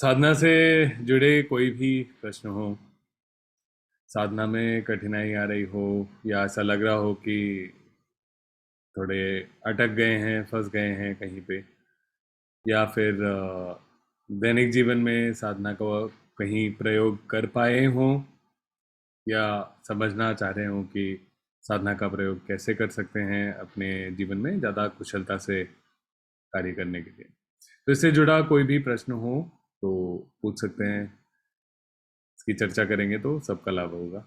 साधना से जुड़े कोई भी प्रश्न हो, साधना में कठिनाई आ रही हो या ऐसा लग रहा हो कि थोड़े अटक गए हैं, फंस गए हैं कहीं पे, या फिर दैनिक जीवन में साधना को कहीं प्रयोग कर पाए हों या समझना चाह रहे हों कि साधना का प्रयोग कैसे कर सकते हैं अपने जीवन में ज़्यादा कुशलता से कार्य करने के लिए। तो इससे जुड़ा कोई भी प्रश्न हो तो पूछ सकते हैं। इसकी चर्चा करेंगे तो सबका लाभ होगा।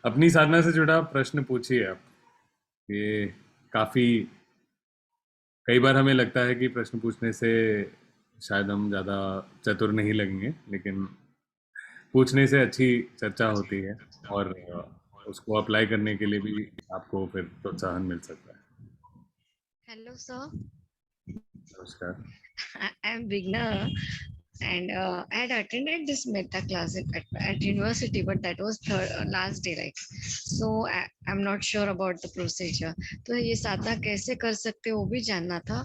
अपनी साधना से जुड़ा प्रश्न पूछिए आप। ये काफी, कई बार हमें लगता है कि प्रश्न पूछने से शायद हम ज्यादा चतुर नहीं लगेंगे, लेकिन पूछने से अच्छी चर्चा होती है और उसको अप्लाई करने के लिए भी आपको फिर प्रोत्साहन मिल सकता है। Hello, sir. नमस्कार। I'm Vigna, and I had attended this meta class at university, but that was last day, like. So I'm not sure about the procedure. तो ये साधना कैसे कर सकते हो वो भी जानना था,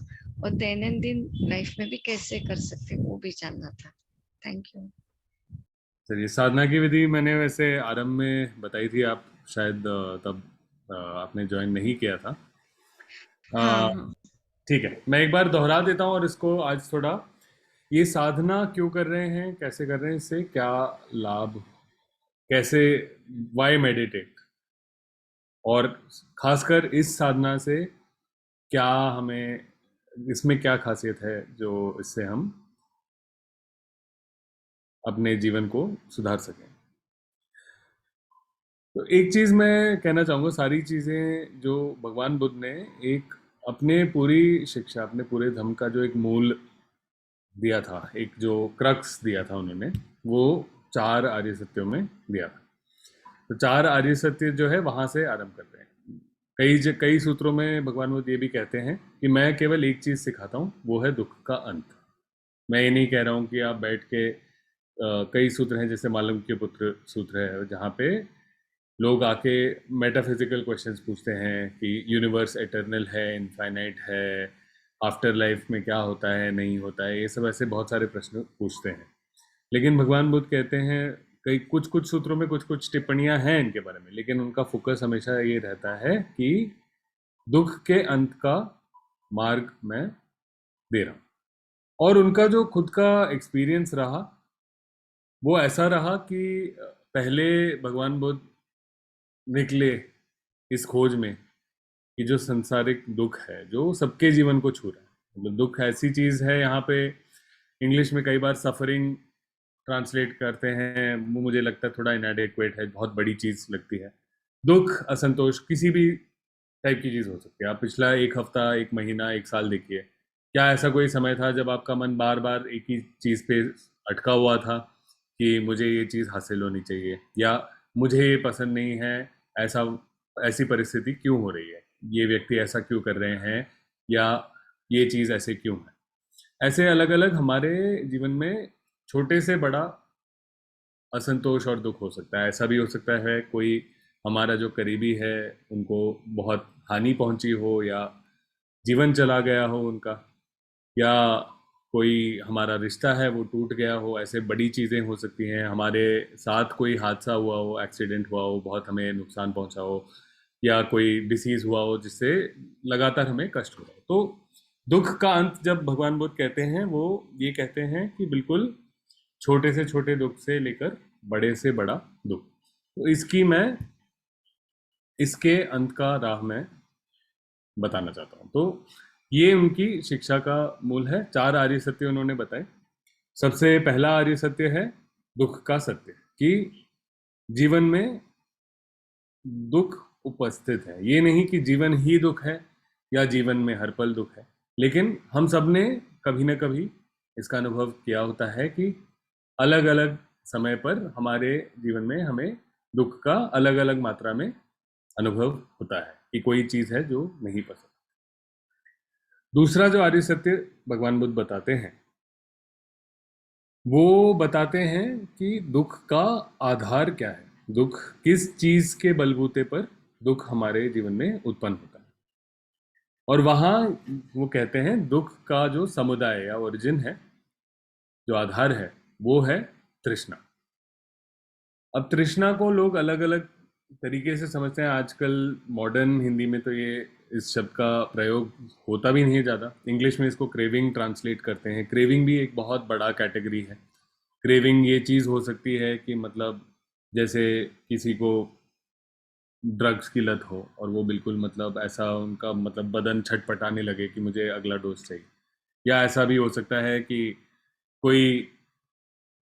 और दैनंदिन लाइफ में भी कैसे कर सकते हो वो भी जानना था. Thank you. चलिए, साधना की विधि मैंने वैसे आरंभ में बताई थी, आप शायद तब आपने ज्वाइन नहीं किया था। हाँ अ, हाँ. ठीक है, मैं एक बार दोहरा देता हूँ और इसको आज थोड़ा, ये साधना क्यों कर रहे हैं, कैसे कर रहे हैं, इससे क्या लाभ, कैसे, वाई मेडिटेट, और खासकर इस साधना से क्या हमें, इसमें क्या खासियत है जो इससे हम अपने जीवन को सुधार सकें। तो एक चीज मैं कहना चाहूंगा, सारी चीजें जो भगवान बुद्ध ने एक अपने पूरी शिक्षा, अपने पूरे धर्म का जो एक मूल दिया था, एक जो क्रक्स दिया था उन्होंने, वो चार आर्य सत्यों में दिया था। तो चार आर्य सत्य जो है वहां से आरंभ करते हैं। कई सूत्रों में भगवान बुद्ध ये भी कहते हैं कि मैं केवल एक चीज सिखाता हूँ, वो है दुख का अंत। मैं ये नहीं कह रहा हूँ कि आप बैठ के कई सूत्र हैं, जैसे मालवक्य पुत्र सूत्र है, जहाँ पे लोग आके मेटाफिजिकल क्वेश्चंस पूछते हैं कि यूनिवर्स एटर्नल है, इनफाइनाइट है, आफ्टर लाइफ में क्या होता है, नहीं होता है, ये सब ऐसे बहुत सारे प्रश्न पूछते हैं। लेकिन भगवान बुद्ध कहते हैं, कई कुछ कुछ सूत्रों में कुछ कुछ टिप्पणियां हैं इनके बारे में, लेकिन उनका फोकस हमेशा ये रहता है कि दुख के अंत का मार्ग मैं दे रहा हूँ। और उनका जो खुद का एक्सपीरियंस रहा, वो ऐसा रहा कि पहले भगवान बुद्ध निकले इस खोज में कि जो संसारिक दुख है जो सबके जीवन को छू रहा है, मतलब दुख ऐसी चीज है, यहाँ पे इंग्लिश में कई बार सफरिंग ट्रांसलेट करते हैं, वो मुझे लगता है थोड़ा इनएडेक्वेट है, बहुत बड़ी चीज लगती है। दुख, असंतोष किसी भी टाइप की चीज हो सकती है। आप पिछला एक हफ्ता, एक महीना, एक साल देखिए, क्या ऐसा कोई समय था जब आपका मन बार बार एक ही चीज पे अटका हुआ था कि मुझे ये चीज हासिल होनी चाहिए, या मुझे ये पसंद नहीं है, ऐसा, ऐसी परिस्थिति क्यों हो रही है, ये व्यक्ति ऐसा क्यों कर रहे हैं, या ये चीज ऐसे क्यों है। ऐसे अलग अलग हमारे जीवन में छोटे से बड़ा असंतोष और दुख हो सकता है। ऐसा भी हो सकता है कोई हमारा जो करीबी है, उनको बहुत हानि पहुंची हो, या जीवन चला गया हो उनका, या कोई हमारा रिश्ता है वो टूट गया हो, ऐसे बड़ी चीज़ें हो सकती हैं। हमारे साथ कोई हादसा हुआ हो, एक्सीडेंट हुआ हो, बहुत हमें नुकसान पहुंचा हो, या कोई डिसीज हुआ हो जिससे लगातार हमें कष्ट हो रहा हो। तो दुख का अंत जब भगवान बुद्ध कहते हैं, वो ये कहते हैं कि बिल्कुल छोटे से छोटे दुख से लेकर बड़े से बड़ा दुख, तो इसके अंत का राह मैं बताना चाहता हूँ। तो ये उनकी शिक्षा का मूल है। चार आर्य सत्य उन्होंने बताए। सबसे पहला आर्य सत्य है दुख का सत्य, कि जीवन में दुख उपस्थित है। ये नहीं कि जीवन ही दुख है या जीवन में हर पल दुख है, लेकिन हम सब ने कभी ना कभी इसका अनुभव किया होता है कि अलग अलग समय पर हमारे जीवन में हमें दुख का अलग अलग मात्रा में अनुभव होता है कि कोई चीज है जो नहीं पसंद। दूसरा जो आर्य सत्य भगवान बुद्ध बताते हैं, वो बताते हैं कि दुख का आधार क्या है, दुख किस चीज के बलबूते पर दुख हमारे जीवन में उत्पन्न होता है। और वहां वो कहते हैं दुख का जो समुदाय या ओरिजिन है, जो आधार है, वो है तृष्णा। अब तृष्णा को लोग अलग अलग तरीके से समझते हैं। आजकल मॉडर्न हिंदी में तो ये इस शब्द का प्रयोग होता भी नहीं है ज़्यादा। इंग्लिश में इसको क्रेविंग ट्रांसलेट करते हैं। क्रेविंग भी एक बहुत बड़ा कैटेगरी है। क्रेविंग ये चीज़ हो सकती है कि मतलब जैसे किसी को ड्रग्स की लत हो और वो बिल्कुल मतलब ऐसा उनका मतलब बदन छटपटाने लगे कि मुझे अगला डोज चाहिए। या ऐसा भी हो सकता है कि कोई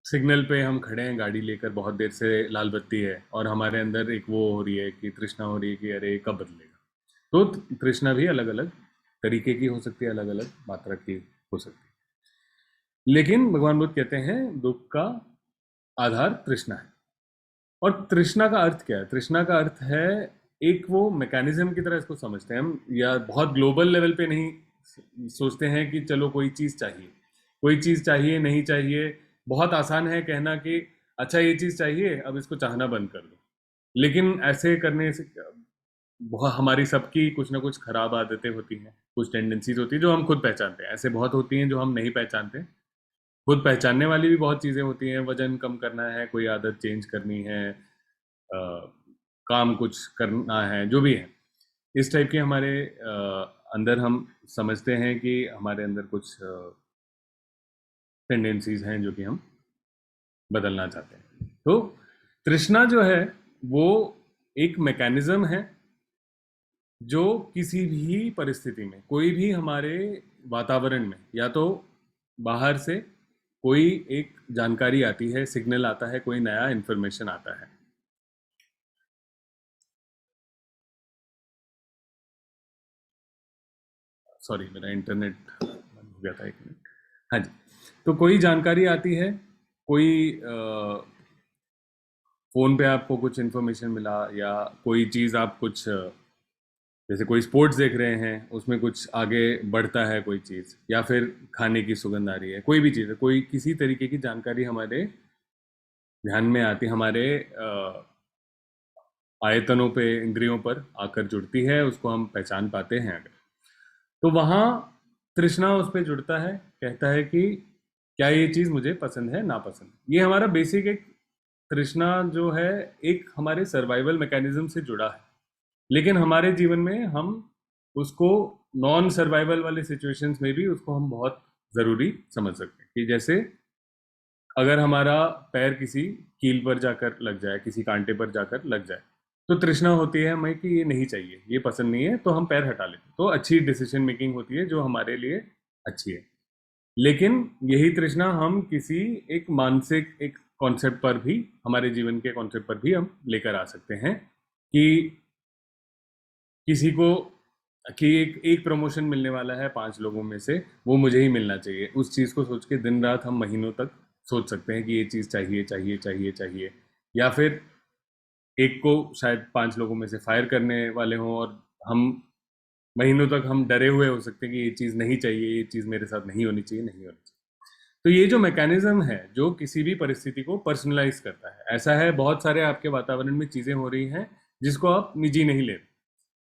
सिग्नल पे हम खड़े हैं गाड़ी लेकर, बहुत देर से लाल बत्ती है और हमारे अंदर एक वो हो रही है कि तृष्णा हो रही है कि अरे कब बदलेगा। तो तृष्णा भी अलग अलग तरीके की हो सकती है, अलग अलग मात्रा की हो सकती है। लेकिन भगवान बुद्ध कहते हैं दुख का आधार तृष्णा है। और तृष्णा का अर्थ क्या है? तृष्णा का अर्थ है एक वो मैकेनिज्म की तरह इसको समझते हैं हम, या बहुत ग्लोबल लेवल पे नहीं सोचते हैं कि चलो कोई चीज़ चाहिए, कोई चीज़ चाहिए नहीं चाहिए। बहुत आसान है कहना कि अच्छा ये चीज़ चाहिए, अब इसको चाहना बंद कर दो। लेकिन ऐसे करने से बहुत हमारी सबकी कुछ ना कुछ खराब आदतें होती हैं, कुछ टेंडेंसीज होती है जो हम खुद पहचानते हैं। ऐसे बहुत होती हैं जो हम नहीं पहचानते। खुद पहचानने वाली भी बहुत चीज़ें होती हैं। वजन कम करना है, कोई आदत चेंज करनी है, काम कुछ करना है, जो भी है। इस टाइप के हमारे अंदर हम समझते हैं कि हमारे अंदर कुछ टेंडेंसीज हैं जो कि हम बदलना चाहते हैं। तो तृष्णा जो है वो एक मैकेनिज्म है जो किसी भी परिस्थिति में, कोई भी हमारे वातावरण में, या तो बाहर से कोई एक जानकारी आती है, सिग्नल आता है, कोई नया इंफॉर्मेशन आता है। सॉरी, मेरा इंटरनेट बंद हो गया था, एक मिनट। हाँ जी। तो कोई जानकारी आती है, कोई फ़ोन पे आपको कुछ इन्फॉर्मेशन मिला, या कोई चीज़ आप कुछ जैसे कोई स्पोर्ट्स देख रहे हैं, उसमें कुछ आगे बढ़ता है कोई चीज़, या फिर खाने की सुगंध आ रही है, कोई भी चीज़ है, कोई किसी तरीके की जानकारी हमारे ध्यान में आती, हमारे आयतनों पे, इंद्रियों पर आकर जुड़ती है, उसको हम पहचान पाते हैं अगर, तो वहाँ तृष्णा उस पर जुड़ता है, कहता है कि क्या ये चीज़ मुझे पसंद है नापसंद। ये हमारा बेसिक एक तृष्णा जो है एक हमारे सर्वाइवल मैकेनिज्म से जुड़ा है। लेकिन हमारे जीवन में हम उसको नॉन सर्वाइवल वाले सिचुएशंस में भी उसको हम बहुत ज़रूरी समझ सकते हैं। कि जैसे अगर हमारा पैर किसी कील पर जाकर लग जाए, किसी कांटे पर जाकर लग जाए, तो तृष्णा होती है हमें कि ये नहीं चाहिए, ये पसंद नहीं है, तो हम पैर हटा लेते हैं। तो अच्छी डिसीजन मेकिंग होती है जो हमारे लिए अच्छी है। लेकिन यही तृष्णा हम किसी एक मानसिक एक कॉन्सेप्ट पर भी, हमारे जीवन के कॉन्सेप्ट पर भी हम लेकर आ सकते हैं कि किसी को कि एक प्रमोशन मिलने वाला है 5 लोगों में से, वो मुझे ही मिलना चाहिए। उस चीज़ को सोच के दिन रात हम महीनों तक सोच सकते हैं कि ये चीज़ चाहिए चाहिए चाहिए चाहिए। या फिर एक को शायद 5 लोगों में से फायर करने वाले हों और हम महीनों तक हम डरे हुए हो सकते हैं कि ये चीज़ नहीं चाहिए, ये चीज़ मेरे साथ नहीं होनी चाहिए, नहीं होनी चाहिए। तो ये जो मैकेनिज्म है जो किसी भी परिस्थिति को पर्सनलाइज करता है, ऐसा है बहुत सारे आपके वातावरण में चीज़ें हो रही हैं जिसको आप निजी नहीं लेते।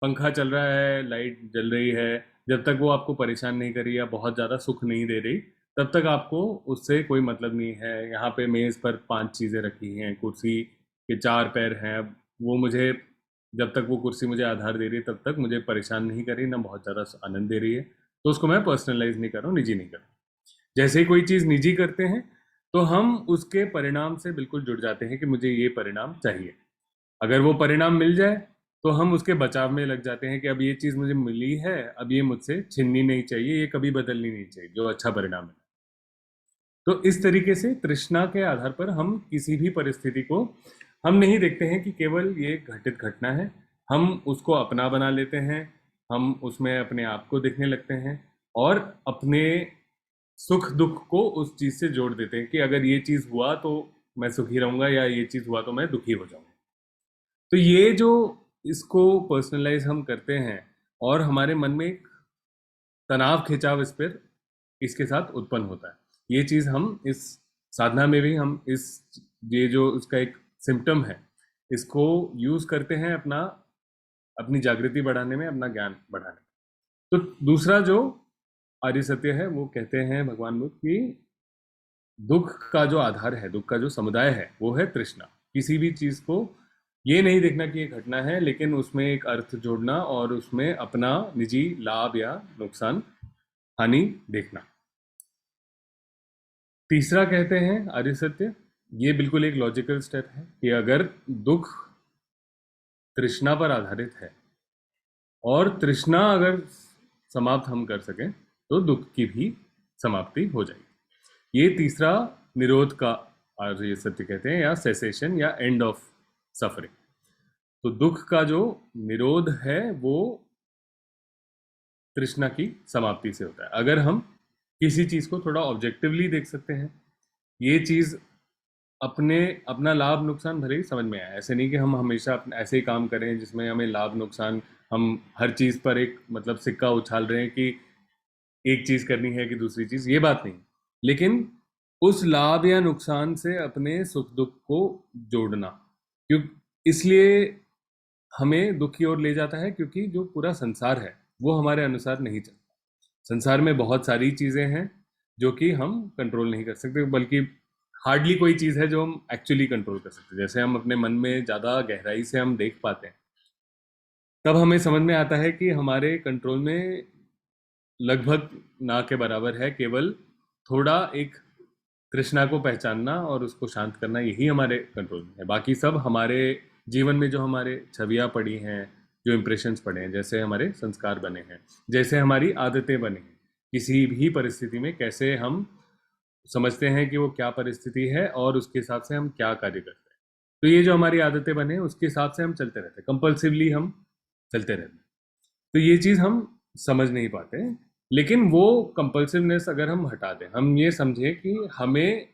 पंखा चल रहा है, लाइट जल रही है, जब तक वो आपको परेशान नहीं कर रही या बहुत ज़्यादा सुख नहीं दे रही, तब तक आपको उससे कोई मतलब नहीं है। यहाँ पे मेज़ पर 5 चीज़ें रखी हैं, कुर्सी के 4 पैर हैं, अब वो मुझे, जब तक वो कुर्सी मुझे आधार दे रही है तब तक मुझे परेशान नहीं कर रही, ना बहुत ज़्यादा आनंद दे रही है। तो उसको मैं पर्सनलाइज नहीं कर रहा हूँ, निजी नहीं कर रहा हूँ। जैसे ही कोई चीज़ निजी करते हैं तो हम उसके परिणाम से बिल्कुल जुड़ जाते हैं कि मुझे ये परिणाम चाहिए। अगर वो परिणाम मिल जाए तो हम उसके बचाव में लग जाते हैं कि अब ये चीज़ मुझे मिली है, अब ये मुझसे छीननी नहीं चाहिए, ये कभी बदलनी नहीं चाहिए, जो अच्छा परिणाम है। तो इस तरीके से तृष्णा के आधार पर हम किसी भी परिस्थिति को हम नहीं देखते हैं कि केवल ये घटित घटना है, हम उसको अपना बना लेते हैं, हम उसमें अपने आप को देखने लगते हैं और अपने सुख दुख को उस चीज़ से जोड़ देते हैं कि अगर ये चीज़ हुआ तो मैं सुखी रहूंगा, या ये चीज़ हुआ तो मैं दुखी हो जाऊंगा। तो ये जो इसको पर्सनलाइज हम करते हैं और हमारे मन में एक तनाव खिंचाव इस पर इसके साथ उत्पन्न होता है। ये चीज हम इस साधना में भी हम इस ये जो उसका एक सिम्टम है इसको यूज करते हैं अपनी जागृति बढ़ाने में, अपना ज्ञान बढ़ाने में। तो दूसरा जो आर्य सत्य है वो कहते हैं भगवान बुद्ध कि दुख का जो आधार है, दुख का जो समुदाय है वो है तृष्णा। किसी भी चीज को ये नहीं देखना कि ये घटना है, लेकिन उसमें एक अर्थ जोड़ना और उसमें अपना निजी लाभ या नुकसान हानि देखना। तीसरा कहते हैं आर्य सत्य, ये बिल्कुल एक लॉजिकल स्टेप है कि अगर दुख तृष्णा पर आधारित है और तृष्णा अगर समाप्त हम कर सकें तो दुख की भी समाप्ति हो जाएगी। ये तीसरा निरोध का आर्य सत्य कहते हैं, या सेसेशन या एंड ऑफ सफरिंग। तो दुख का जो निरोध है वो तृष्णा की समाप्ति से होता है। अगर हम किसी चीज को थोड़ा ऑब्जेक्टिवली देख सकते हैं, ये चीज अपना लाभ नुकसान भले ही समझ में आए, ऐसे नहीं कि हम हमेशा ऐसे ही काम करें जिसमें हमें लाभ नुकसान, हम हर चीज पर एक मतलब सिक्का उछाल रहे हैं कि एक चीज करनी है कि दूसरी चीज, ये बात नहीं। लेकिन उस लाभ या नुकसान से अपने सुख दुख को जोड़ना, क्यों इसलिए हमें दुख की ओर ले जाता है क्योंकि जो पूरा संसार है वो हमारे अनुसार नहीं चलता। संसार में बहुत सारी चीजें हैं जो कि हम कंट्रोल नहीं कर सकते, बल्कि हार्डली कोई चीज है जो हम एक्चुअली कंट्रोल कर सकते हैं। जैसे हम अपने मन में ज्यादा गहराई से हम देख पाते हैं, तब हमें समझ में आता है कि हमारे कंट्रोल में लगभग ना के बराबर है केवल थोड़ा एक तृष्णा को पहचानना और उसको शांत करना, यही हमारे कंट्रोल में है। बाकी सब हमारे जीवन में जो हमारे छवियां पड़ी हैं, जो इम्प्रेशंस पड़े हैं, जैसे हमारे संस्कार बने हैं, जैसे हमारी आदतें बनी हैं, किसी भी परिस्थिति में कैसे हम समझते हैं कि वो क्या परिस्थिति है और उसके हिसाब से हम क्या कार्य करते हैं। तो ये जो हमारी आदतें बने हैं उसके हिसाब से हम चलते रहते हैं, कंपल्सिवली हम चलते रहते हैं। तो ये चीज हम समझ नहीं पाते। लेकिन वो कंपल्सिवनेस अगर हम हटा दें, हम ये समझें कि हमें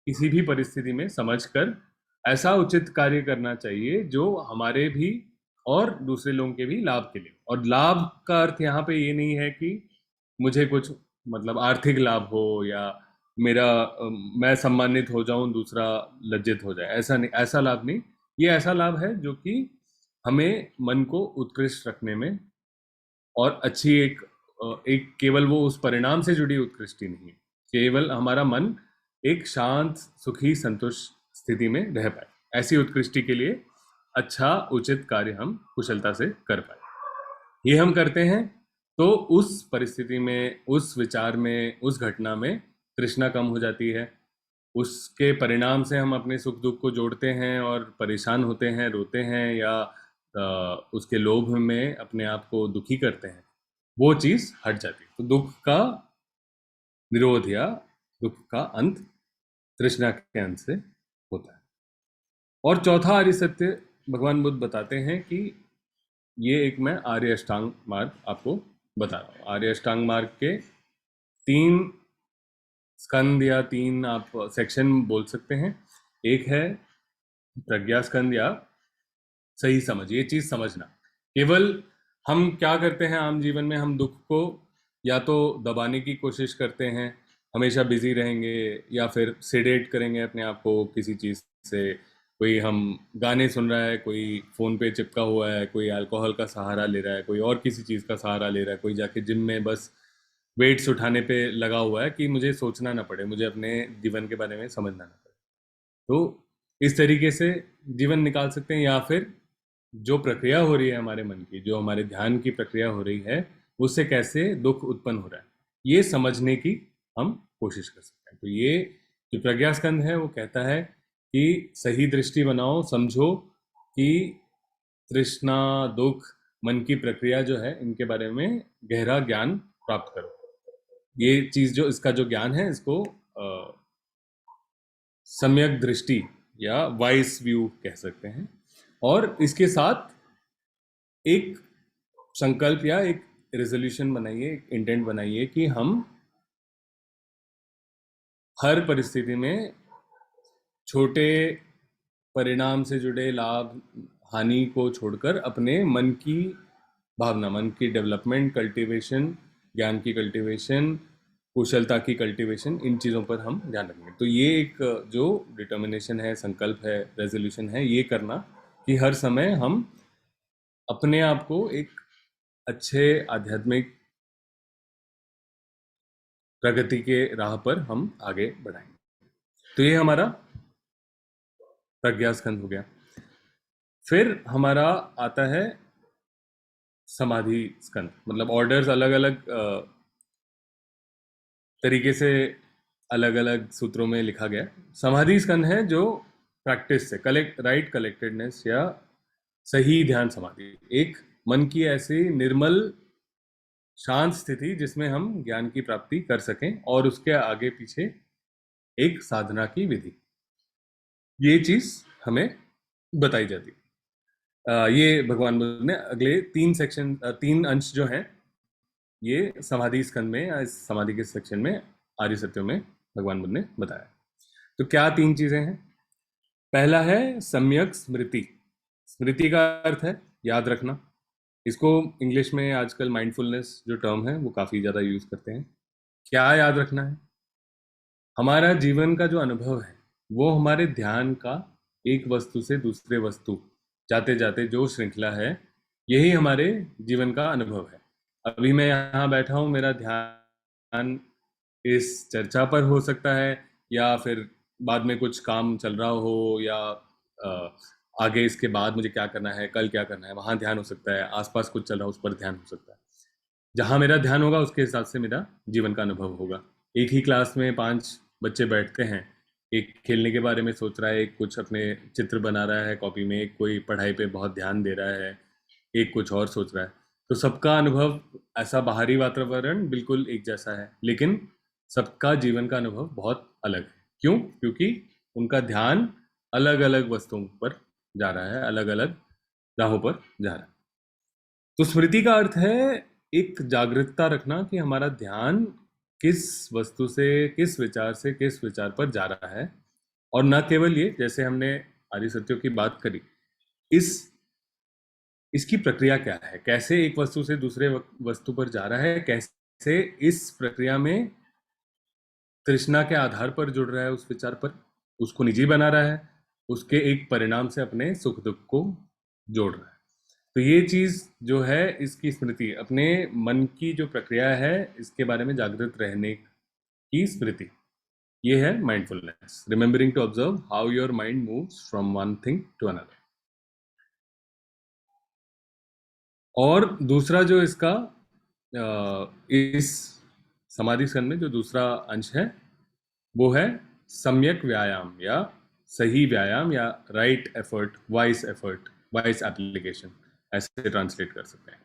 किसी भी परिस्थिति में समझकर ऐसा उचित कार्य करना चाहिए जो हमारे भी और दूसरे लोगों के भी लाभ के लिए। और लाभ का अर्थ यहाँ पे ये नहीं है कि मुझे कुछ मतलब आर्थिक लाभ हो या मैं सम्मानित हो जाऊं, दूसरा लज्जित हो जाए, ऐसा नहीं, ऐसा लाभ नहीं। ये ऐसा लाभ है जो कि हमें मन को उत्कृष्ट रखने में और अच्छी एक केवल वो उस परिणाम से जुड़ी उत्कृष्टि नहीं है, केवल हमारा मन एक शांत सुखी संतुष्ट स्थिति में रह पाए, ऐसी उत्कृष्टि के लिए अच्छा उचित कार्य हम कुशलता से कर पाए। ये हम करते हैं तो उस परिस्थिति में, उस विचार में, उस घटना में तृष्णा कम हो जाती है। उसके परिणाम से हम अपने सुख दुख को जोड़ते हैं और परेशान होते हैं, रोते हैं, या उसके लोभ में अपने आप को दुखी करते हैं, वो चीज हट जाती है। तो दुख का निरोध या दुख का अंत तृष्णा के अंत से होता है। और चौथा आर्य सत्य भगवान बुद्ध बताते हैं कि ये एक मैं आर्य अष्टांग मार्ग आपको बता रहा हूँ। आर्य अष्टांग मार्ग के 3 स्कंद या 3 आप सेक्शन बोल सकते हैं। एक है प्रज्ञा स्कंद या सही समझ, ये चीज समझना। केवल हम क्या करते हैं आम जीवन में, हम दुख को या तो दबाने की कोशिश करते हैं, हमेशा बिजी रहेंगे, या फिर सेडेट करेंगे अपने आप को किसी चीज से। कोई हम गाने सुन रहा है, कोई फोन पे चिपका हुआ है, कोई अल्कोहल का सहारा ले रहा है, कोई और किसी चीज का सहारा ले रहा है, कोई जाके जिम में बस वेट्स उठाने पे लगा हुआ है कि मुझे सोचना ना पड़े, मुझे अपने जीवन के बारे में समझना ना पड़े। तो इस तरीके से जीवन निकाल सकते हैं। या फिर जो प्रक्रिया हो रही है हमारे मन की, जो हमारे ध्यान की प्रक्रिया हो रही है, उससे कैसे दुख उत्पन्न हो रहा है, ये समझने की हम कोशिश कर सकते हैं। तो ये जो प्रज्ञा स्कंध है वो कहता है कि सही दृष्टि बनाओ, समझो कि तृष्णा, दुख, मन की प्रक्रिया जो है, इनके बारे में गहरा ज्ञान प्राप्त करो। ये चीज जो इसका जो ज्ञान है, इसको सम्यक दृष्टि या वाइस व्यू कह सकते हैं। और इसके साथ एक संकल्प या एक रेजोल्यूशन बनाइए, एक इंटेंट बनाइए कि हम हर परिस्थिति में छोटे परिणाम से जुड़े लाभ, हानि को छोड़कर अपने मन की भावना, मन की डेवलपमेंट, कल्टीवेशन, ज्ञान की कल्टीवेशन, कुशलता की कल्टीवेशन, इन चीज़ों पर हम ध्यान रखेंगे। तो ये एक जो डिटर्मिनेशन है, संकल्प है, रेजोल्यूशन है, ये करना कि हर समय हम अपने आप को एक अच्छे आध्यात्मिक प्रगति के राह पर हम आगे बढ़ाएंगे। तो ये हमारा प्रज्ञा स्कंद हो गया। फिर हमारा आता है समाधि स्कंद, मतलब ऑर्डर्स अलग अलग तरीके से अलग अलग सूत्रों में लिखा गया। समाधि स्कंद है जो प्रैक्टिस से राइट कलेक्टेडनेस या सही ध्यान समाधि, एक मन की ऐसी निर्मल शांत स्थिति जिसमें हम ज्ञान की प्राप्ति कर सकें, और उसके आगे पीछे एक साधना की विधि, ये चीज हमें बताई जाती है। ये भगवान बुद्ध ने अगले 3 अंश जो हैं, ये समाधि स्कंद में या इस समाधि के सेक्शन में आर्य सत्यों में भगवान बुद्ध ने बताया। तो क्या 3 चीजें हैं? पहला है सम्यक स्मृति। स्मृति का अर्थ है याद रखना। इसको इंग्लिश में आजकल माइंडफुलनेस जो टर्म है वो काफी ज्यादा यूज करते हैं। क्या याद रखना है? हमारा जीवन का जो अनुभव है वो हमारे ध्यान का एक वस्तु से दूसरे वस्तु जाते जाते जो श्रृंखला है, यही हमारे जीवन का अनुभव है। अभी मैं यहाँ बैठा हूँ, मेरा ध्यान इस चर्चा पर हो सकता है, या फिर बाद में कुछ काम चल रहा हो, या आगे इसके बाद मुझे क्या करना है, कल क्या करना है, वहाँ ध्यान हो सकता है। आसपास कुछ चल रहा है, उस पर ध्यान हो सकता है। जहाँ मेरा ध्यान होगा उसके हिसाब से मेरा जीवन का अनुभव होगा। एक ही क्लास में 5 बच्चे बैठते हैं, एक खेलने के बारे में सोच रहा है, एक कुछ अपने चित्र बना रहा है कॉपी में, एक कोई पढ़ाई पे बहुत ध्यान दे रहा है, एक कुछ और सोच रहा है। तो सबका अनुभव, ऐसा बाहरी वातावरण बिल्कुल एक जैसा है, लेकिन सबका जीवन का अनुभव बहुत अलग है। क्यों? क्योंकि उनका ध्यान अलग अलग वस्तुओं पर जा रहा है, अलग अलग राहों पर जा रहा है। तो स्मृति का अर्थ है एक जागरूकता रखना कि हमारा ध्यान किस वस्तु से, किस विचार से किस विचार पर जा रहा है। और न केवल ये, जैसे हमने आर्य सत्यों की बात करी, इस इसकी प्रक्रिया क्या है, कैसे एक वस्तु से दूसरे वस्तु पर जा रहा है, कैसे इस प्रक्रिया में तृष्णा के आधार पर जुड़ रहा है उस विचार पर, उसको निजी बना रहा है, उसके एक परिणाम से अपने सुख दुख को जोड़ रहा है। तो ये चीज जो है, इसकी स्मृति, अपने मन की जो प्रक्रिया है इसके बारे में जागृत रहने की स्मृति, ये है mindfulness, remembering to observe how your mind moves from one thing to another. और दूसरा जो इसका इस समाधि स्कंद में जो दूसरा अंश है वो है सम्यक व्यायाम या सही व्यायाम, या राइट एफर्ट, वाइस एप्लीकेशन, ऐसे ट्रांसलेट कर सकते हैं।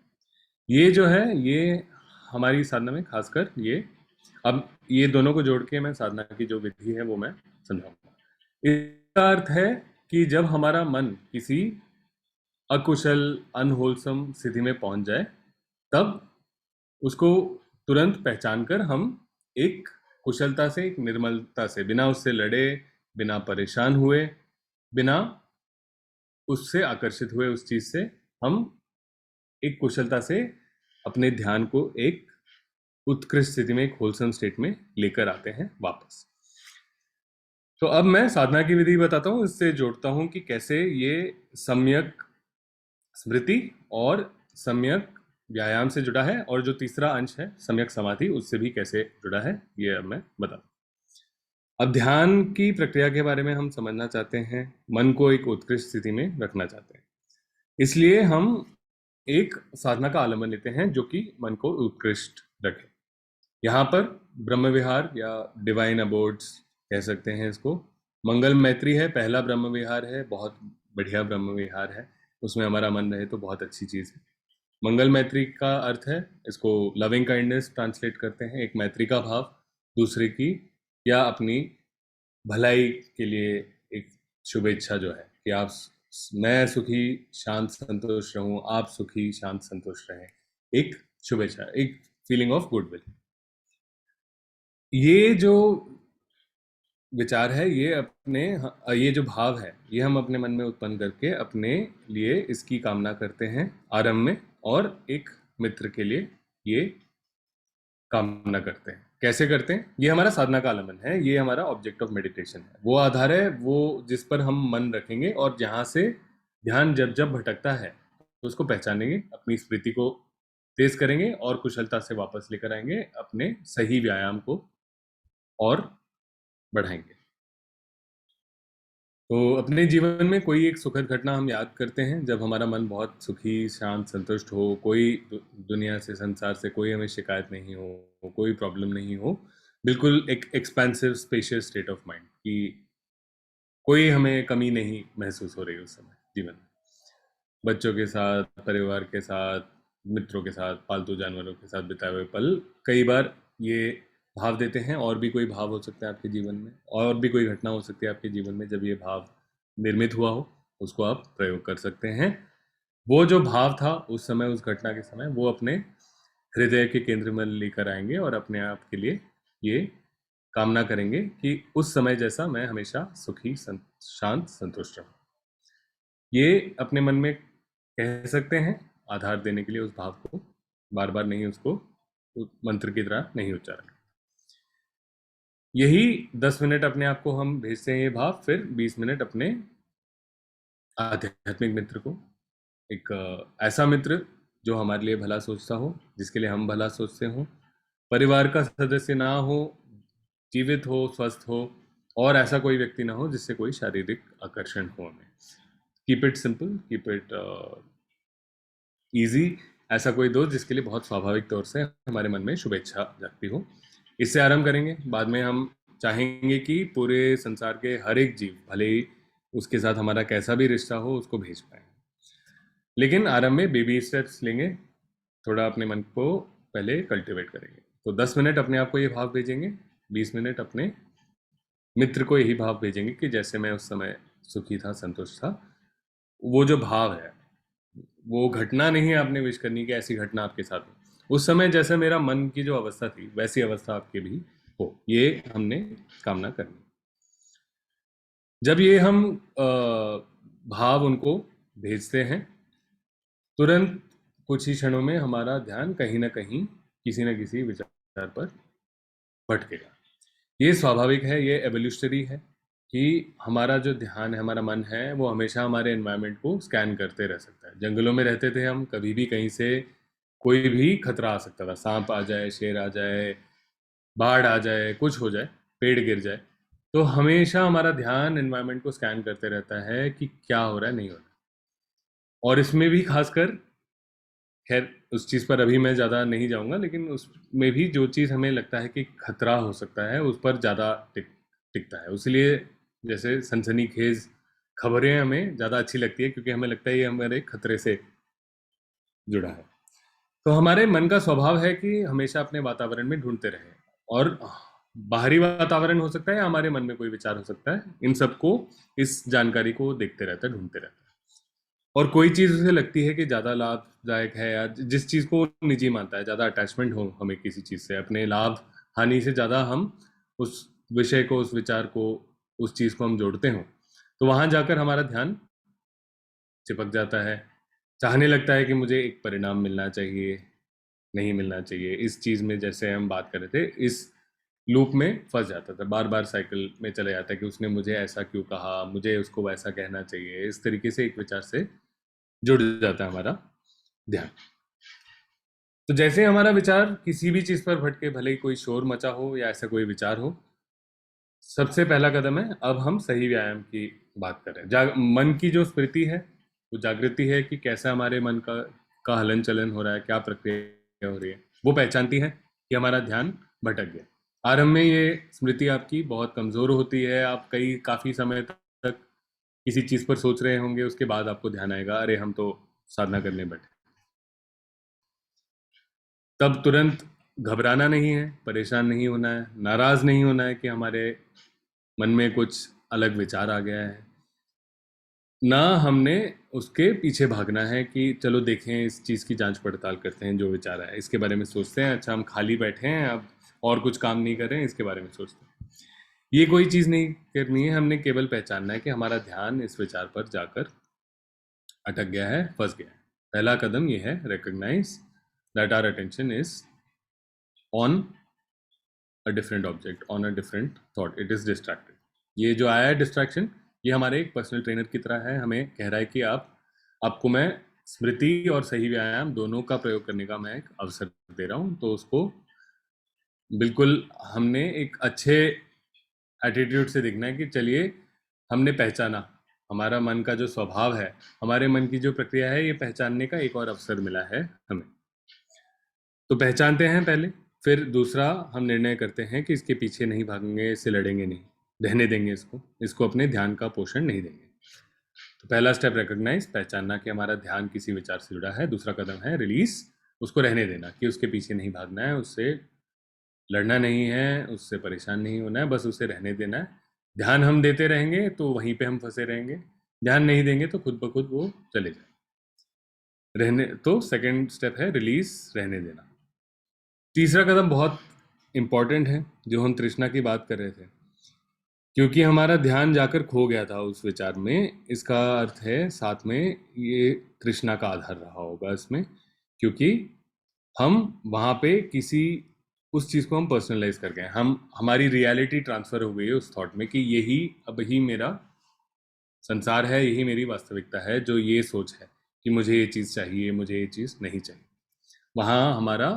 ये जो है, ये हमारी साधना में खासकर ये, अब ये दोनों को जोड़ के मैं साधना की जो विधि है वो मैं समझाऊंगा। इसका अर्थ है कि जब हमारा मन किसी अकुशल, अनहोलसम स्थिति में पहुंच जाए, तब उसको तुरंत पहचान कर हम एक कुशलता से, एक निर्मलता से, बिना उससे लड़े, बिना परेशान हुए, बिना उससे आकर्षित हुए उस चीज से, हम एक कुशलता से अपने ध्यान को एक उत्कृष्ट स्थिति में, एक होलसम स्टेट में लेकर आते हैं वापस। तो अब मैं साधना की विधि बताता हूँ, इससे जोड़ता हूँ कि कैसे ये सम्यक स्मृति और सम्यक व्यायाम से जुड़ा है, और जो तीसरा अंश है सम्यक समाधि, उससे भी कैसे जुड़ा है, ये अब मैं बताता हूँ। अब ध्यान की प्रक्रिया के बारे में हम समझना चाहते हैं, मन को एक उत्कृष्ट स्थिति में रखना चाहते हैं, इसलिए हम एक साधना का आलम्बन लेते हैं जो कि मन को उत्कृष्ट रखे। यहाँ पर ब्रह्म विहार या डिवाइन अबोर्ड्स कह सकते हैं इसको, मंगल मैत्री है, पहला ब्रह्म विहार है, बहुत बढ़िया ब्रह्म विहार है, उसमें हमारा मन रहे तो बहुत अच्छी चीज़ है। मंगल मैत्री का अर्थ है, इसको लविंग काइंडनेस ट्रांसलेट करते हैं, एक मैत्री का भाव दूसरे की या अपनी भलाई के लिए एक शुभेच्छा जो है कि आप, मैं सुखी शांत संतुष्ट रहूं, आप सुखी शांत संतुष्ट रहें, एक शुभेच्छा, एक फीलिंग ऑफ गुडविल। ये जो विचार है ये ये जो भाव है ये हम अपने मन में उत्पन्न करके अपने लिए इसकी कामना करते हैं आरंभ में, और एक मित्र के लिए ये कामना करते हैं। कैसे करते हैं? ये हमारा साधना का आलम्बन है, ये हमारा ऑब्जेक्ट ऑफ मेडिटेशन है, वो आधार है वो जिस पर हम मन रखेंगे और जहां से ध्यान जब जब भटकता है तो उसको पहचानेंगे, अपनी स्मृति को तेज करेंगे और कुशलता से वापस लेकर आएंगे अपने सही व्यायाम को और बढ़ाएंगे। तो अपने जीवन में कोई एक सुखद घटना हम याद करते हैं जब हमारा मन बहुत सुखी, शांत, संतुष्ट हो, कोई दुनिया से, संसार से कोई हमें शिकायत नहीं हो, कोई प्रॉब्लम नहीं हो, बिल्कुल एक expensive spacious state of mind कि कोई हमें कमी नहीं महसूस हो रही उस समय जीवन में। बच्चों के साथ, परिवार के साथ, मित्रों के साथ, पालतू जानवरों के साथ बिताए हुए पल कई बार ये भाव देते हैं। और भी कोई भाव हो सकता है आपके जीवन में, और भी कोई घटना हो सकती है आपके जीवन में जब ये भाव निर्मित हुआ हो, उसको आप प्रयोग कर सकते हैं। वो जो भाव था उस समय, उस घटना के समय, वो अपने हृदय के केंद्र में लेकर आएंगे और अपने आप के लिए ये कामना करेंगे कि उस समय जैसा मैं हमेशा सुखी, शांत, संतुष्ट रहूं। ये अपने मन में कह सकते हैं आधार देने के लिए उस भाव को, बार बार नहीं, उसको मंत्र की तरह नहीं उच्चारण। यही 10 मिनट अपने आप को हम भेजते हैं ये भाव, फिर 20 मिनट अपने आध्यात्मिक मित्र को, एक ऐसा मित्र जो हमारे लिए भला सोचता हो, जिसके लिए हम भला सोचते हो, परिवार का सदस्य ना हो, जीवित हो, स्वस्थ हो, और ऐसा कोई व्यक्ति ना हो जिससे कोई शारीरिक आकर्षण हो हमें। Keep it simple, keep it easy. ऐसा कोई दोस्त जिसके लिए बहुत स्वाभाविक तौर से हमारे मन में शुभेच्छा जागती हो। इससे आरंभ करेंगे। बाद में हम चाहेंगे कि पूरे संसार के हर एक जीव, भले ही उसके साथ हमारा कैसा भी रिश्ता हो, उसको भेज पाए। लेकिन आरंभ में बेबी स्टेप्स लेंगे, थोड़ा अपने मन को पहले कल्टिवेट करेंगे। तो 10 मिनट अपने आप को ये भाव भेजेंगे, 20 मिनट अपने मित्र को यही भाव भेजेंगे कि जैसे मैं उस समय सुखी था, संतुष्ट था। वो जो भाव है, वो घटना नहीं है आपने विश करनी कि ऐसी घटना आपके साथ हो। उस समय जैसे मेरा मन की जो अवस्था थी वैसी अवस्था आपके भी हो, ये हमने कामना करनी। जब ये हम भाव उनको भेजते हैं, तुरंत कुछ ही क्षणों में हमारा ध्यान कहीं ना कहीं किसी न किसी विचार पर भटकेगा। ये स्वाभाविक है, ये एवोल्यूशनरी है कि हमारा जो ध्यान है, हमारा मन है, वो हमेशा हमारे एनवायरनमेंट को स्कैन करते रह सकता है। जंगलों में रहते थे हम, कभी भी कहीं से कोई भी खतरा आ सकता था, सांप आ जाए, शेर आ जाए, बाढ़ आ जाए, कुछ हो जाए, पेड़ गिर जाए, तो हमेशा हमारा ध्यान एनवायरनमेंट को स्कैन करते रहता है कि क्या हो रहा है, नहीं हो रहा है। और इसमें भी खासकर, खैर उस चीज़ पर अभी मैं ज़्यादा नहीं जाऊंगा, लेकिन उसमें भी जो चीज़ हमें लगता है कि खतरा हो सकता है उस पर ज़्यादा टिकता है। इसलिए जैसे सनसनीखेज खबरें हमें ज़्यादा अच्छी लगती है, क्योंकि हमें लगता है ये हमारे खतरे से जुड़ा है। तो हमारे मन का स्वभाव है कि हमेशा अपने वातावरण में ढूंढते रहे, और बाहरी वातावरण हो सकता है या हमारे मन में कोई विचार हो सकता है, इन सबको, इस जानकारी को देखते रहता है, ढूंढते रहता है। और कोई चीज़ उसे लगती है कि ज़्यादा लाभदायक है, या जिस चीज़ को निजी मानता है, ज़्यादा अटैचमेंट हो हमें किसी चीज़ से, अपने लाभ हानि से ज़्यादा हम उस विषय को, उस विचार को, उस चीज़ को हम जोड़ते हो, तो वहाँ जाकर हमारा ध्यान चिपक जाता है। चाहने लगता है कि मुझे एक परिणाम मिलना चाहिए, नहीं मिलना चाहिए। इस चीज़ में जैसे हम बात कर रहे थे, इस लूप में फंस जाता था, बार बार साइकिल में चले जाता है कि उसने मुझे ऐसा क्यों कहा, मुझे उसको वैसा कहना चाहिए। इस तरीके से एक विचार से जुड़ जाता है हमारा ध्यान। तो जैसे हमारा विचार किसी भी चीज पर भटके, भले ही कोई शोर मचा हो या ऐसा कोई विचार हो, सबसे पहला कदम है, अब हम सही व्यायाम की बात करें। मन की जो स्मृति है, वो जागृति है कि कैसा हमारे मन का हलन चलन हो रहा है, क्या प्रक्रिया हो रही है, वो पहचानती है कि हमारा ध्यान भटक गया। आरंभ में ये स्मृति आपकी बहुत कमजोर होती है, आप काफी समय तक किसी चीज पर सोच रहे होंगे, उसके बाद आपको ध्यान आएगा, अरे हम तो साधना करने बैठे। तब तुरंत घबराना नहीं है, परेशान नहीं होना है, नाराज नहीं होना है कि हमारे मन में कुछ अलग विचार आ गया है। ना हमने उसके पीछे भागना है कि चलो देखें, इस चीज़ की जांच पड़ताल करते हैं, जो विचार है इसके बारे में सोचते हैं, अच्छा हम खाली बैठे हैं, अब और कुछ काम नहीं कर रहे हैं, इसके बारे में सोचते हैं। ये कोई चीज़ नहीं करनी है, हमने केवल पहचानना है कि हमारा ध्यान इस विचार पर जाकर अटक गया है, फंस गया है। पहला कदम ये है, recognise that our attention is on a different object, on a different thought, it is distracted. ये जो आया है डिस्ट्रैक्शन, ये हमारे एक पर्सनल ट्रेनर की तरह है, हमें कह रहा है कि आपको मैं स्मृति और सही व्यायाम दोनों का प्रयोग करने का मैं एक अवसर दे रहा हूँ। तो उसको बिल्कुल हमने एक अच्छे एटीट्यूड से देखना है कि चलिए, हमने पहचाना, हमारा मन का जो स्वभाव है, हमारे मन की जो प्रक्रिया है, ये पहचानने का एक और अवसर मिला है हमें। तो पहचानते हैं पहले, फिर दूसरा हम निर्णय करते हैं कि इसके पीछे नहीं भागेंगे, इससे लड़ेंगे नहीं, रहने देंगे इसको अपने ध्यान का पोषण नहीं देंगे। तो पहला स्टेप रिकॉग्नाइज, पहचानना कि हमारा ध्यान किसी विचार से जुड़ा है। दूसरा कदम है रिलीज, उसको रहने देना कि उसके पीछे नहीं भागना है, उससे लड़ना नहीं है, उससे परेशान नहीं होना है, बस उसे रहने देना है। ध्यान हम देते रहेंगे तो वहीं पे हम फंसे रहेंगे, ध्यान नहीं देंगे तो खुद ब खुद वो चले जाए रहने। तो सेकंड स्टेप है रिलीज, रहने देना। तीसरा कदम बहुत इंपॉर्टेंट है, जो हम तृष्णा की बात कर रहे थे, क्योंकि हमारा ध्यान जाकर खो गया था उस विचार में। इसका अर्थ है साथ में ये तृष्णा का आधार रहा होगा इसमें, क्योंकि हम वहाँ पे किसी उस चीज़ को हम पर्सनलाइज कर गए, हमारी रियलिटी ट्रांसफर हो गई है उस थॉट में कि यही अब ही मेरा संसार है, यही मेरी वास्तविकता है, जो ये सोच है कि मुझे ये चीज़ चाहिए, मुझे ये चीज़ नहीं चाहिए। वहाँ हमारा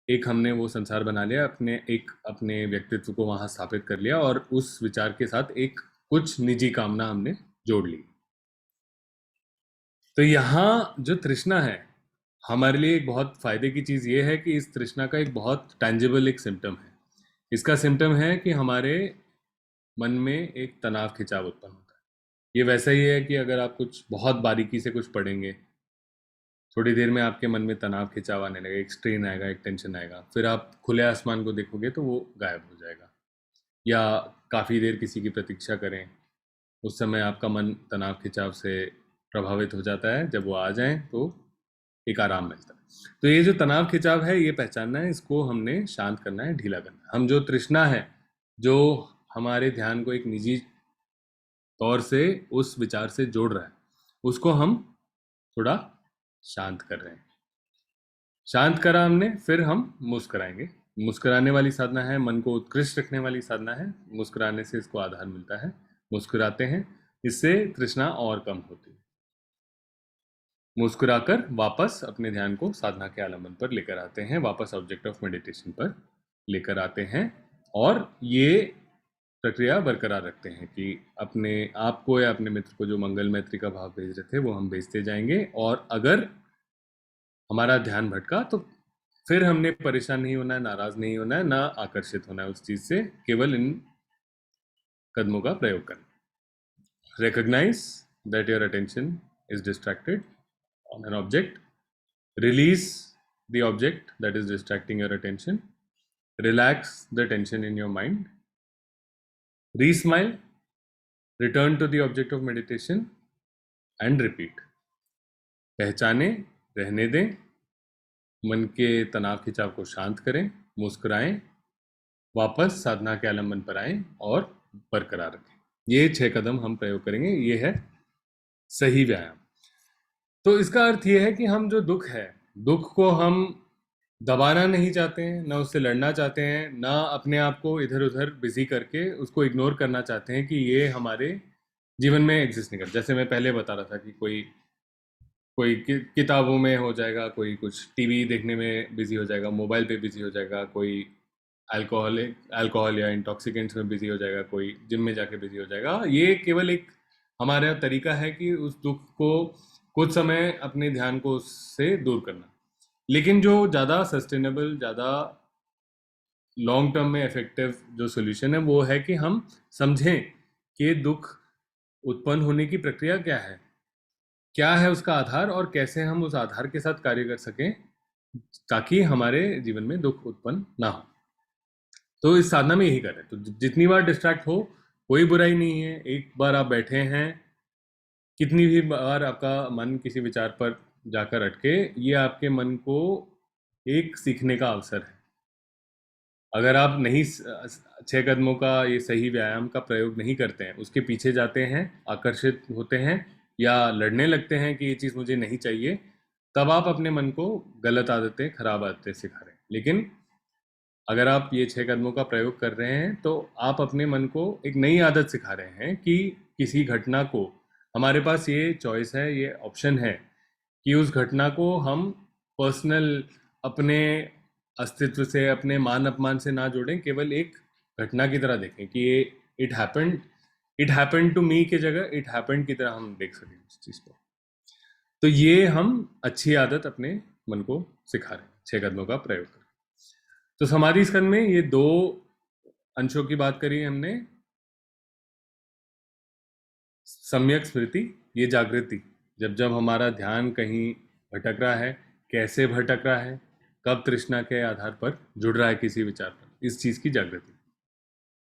एक हमने वो संसार बना लिया, अपने व्यक्तित्व को वहाँ स्थापित कर लिया, और उस विचार के साथ एक कुछ निजी कामना हमने जोड़ ली। तो यहाँ जो तृष्णा है, हमारे लिए एक बहुत फायदे की चीज़ ये है कि इस तृष्णा का एक बहुत टैंजिबल एक सिम्टम है। इसका सिम्टम है कि हमारे मन में एक तनाव खिंचाव उत्पन्न होता है। ये वैसा ही है कि अगर आप कुछ बहुत बारीकी से कुछ पढ़ेंगे, थोड़ी देर में आपके मन में तनाव खिंचाव आने लगेगा, एक स्ट्रेन आएगा, एक टेंशन आएगा, फिर आप खुले आसमान को देखोगे तो वो गायब हो जाएगा। या काफ़ी देर किसी की प्रतीक्षा करें, उस समय आपका मन तनाव खिंचाव से प्रभावित हो जाता है, जब वो आ जाएं तो एक आराम मिलता है। तो ये जो तनाव खिंचाव है, ये पहचानना है, इसको हमने शांत करना है, ढीला करना है। हम जो तृष्णा है, जो हमारे ध्यान को एक निजी तौर से उस विचार से जोड़ रहा है, उसको हम थोड़ा शांत कर रहे हैं। शांत करा हमने, फिर हम मुस्कुराएंगे। मुस्कुराने वाली साधना है, मन को उत्कृष्ट रखने वाली साधना है। मुस्कुराने से इसको आधार मिलता है, मुस्कुराते हैं, इससे तृष्णा और कम होती है। मुस्कुराकर वापस अपने ध्यान को साधना के आलंबन पर लेकर आते हैं, वापस ऑब्जेक्ट ऑफ मेडिटेशन पर लेकर आते हैं, और ये प्रक्रिया बरकरार रखते हैं कि अपने आप को या अपने मित्र को जो मंगल मैत्री का भाव भेज रहे थे, वो हम भेजते जाएंगे। और अगर हमारा ध्यान भटका तो फिर हमने परेशान नहीं होना है, नाराज नहीं होना है, ना आकर्षित होना है उस चीज से, केवल इन कदमों का प्रयोग करना। Recognise that your attention is distracted on an object, release the object that is distracting your attention, relax the tension in your mind, re-smile, return to the object of meditation and repeat. पहचाने, रहने दें, मन के तनाव खिंचाव को शांत करें, मुस्कुराएं, वापस साधना के आलंबन पर आएं और बरकरार रखें। ये 6 कदम हम प्रयोग करेंगे, ये है सही व्यायाम। तो इसका अर्थ ये है कि हम जो दुख है, दुख को हम दबाना नहीं चाहते हैं, ना उससे लड़ना चाहते हैं, ना अपने आप को इधर उधर बिजी करके उसको इग्नोर करना चाहते हैं कि ये हमारे जीवन में एग्जिस्ट नहीं कर। जैसे मैं पहले बता रहा था कि कोई कोई किताबों में हो जाएगा, कोई कुछ टीवी देखने में बिजी हो जाएगा, मोबाइल पे बिजी हो जाएगा, कोई अल्कोहल या इंटॉक्सिकेंट्स में बिजी हो जाएगा, कोई जिम में जाके बिजी हो जाएगा। ये केवल एक हमारा तरीका है कि उस दुख को कुछ समय अपने ध्यान को उससे दूर करना। लेकिन जो ज़्यादा सस्टेनेबल, ज़्यादा लॉन्ग टर्म में इफेक्टिव जो सोल्यूशन है, वो है कि हम समझें कि दुख उत्पन्न होने की प्रक्रिया क्या है उसका आधार, और कैसे हम उस आधार के साथ कार्य कर सकें ताकि हमारे जीवन में दुख उत्पन्न ना हो। तो इस साधना में यही करें। तो जितनी बार डिस्ट्रैक्ट हो, कोई बुराई नहीं है। एक बार आप बैठे हैं, कितनी भी बार आपका मन किसी विचार पर जाकर अटके, ये आपके मन को एक सीखने का अवसर है। अगर आप नहीं 6 कदमों का ये सही व्यायाम का प्रयोग नहीं करते हैं, उसके पीछे जाते हैं, आकर्षित होते हैं या लड़ने लगते हैं कि ये चीज़ मुझे नहीं चाहिए, तब आप अपने मन को गलत आदतें, खराब आदतें सिखा रहे हैं। लेकिन अगर आप ये 6 कदमों का प्रयोग कर रहे हैं तो आप अपने मन को एक नई आदत सिखा रहे हैं कि किसी घटना को, हमारे पास ये चॉइस है, ये ऑप्शन है कि उस घटना को हम पर्सनल, अपने अस्तित्व से, अपने मान अपमान से ना जोड़ें, केवल एक घटना की तरह देखें कि ये इट हैपेंड टू मी की जगह इट हैपेंड की तरह हम देख सकें उस चीज़ को। तो ये हम अच्छी आदत अपने मन को सिखा रहे हैं 6 कदमों का प्रयोग कर। तो समाधि स्कंद में ये 2 अंशों की बात करी हमने। सम्यक स्मृति, ये जागृति, जब जब हमारा ध्यान कहीं भटक रहा है, कैसे भटक रहा है, कब तृष्णा के आधार पर जुड़ रहा है किसी विचार पर, इस चीज़ की जागृति।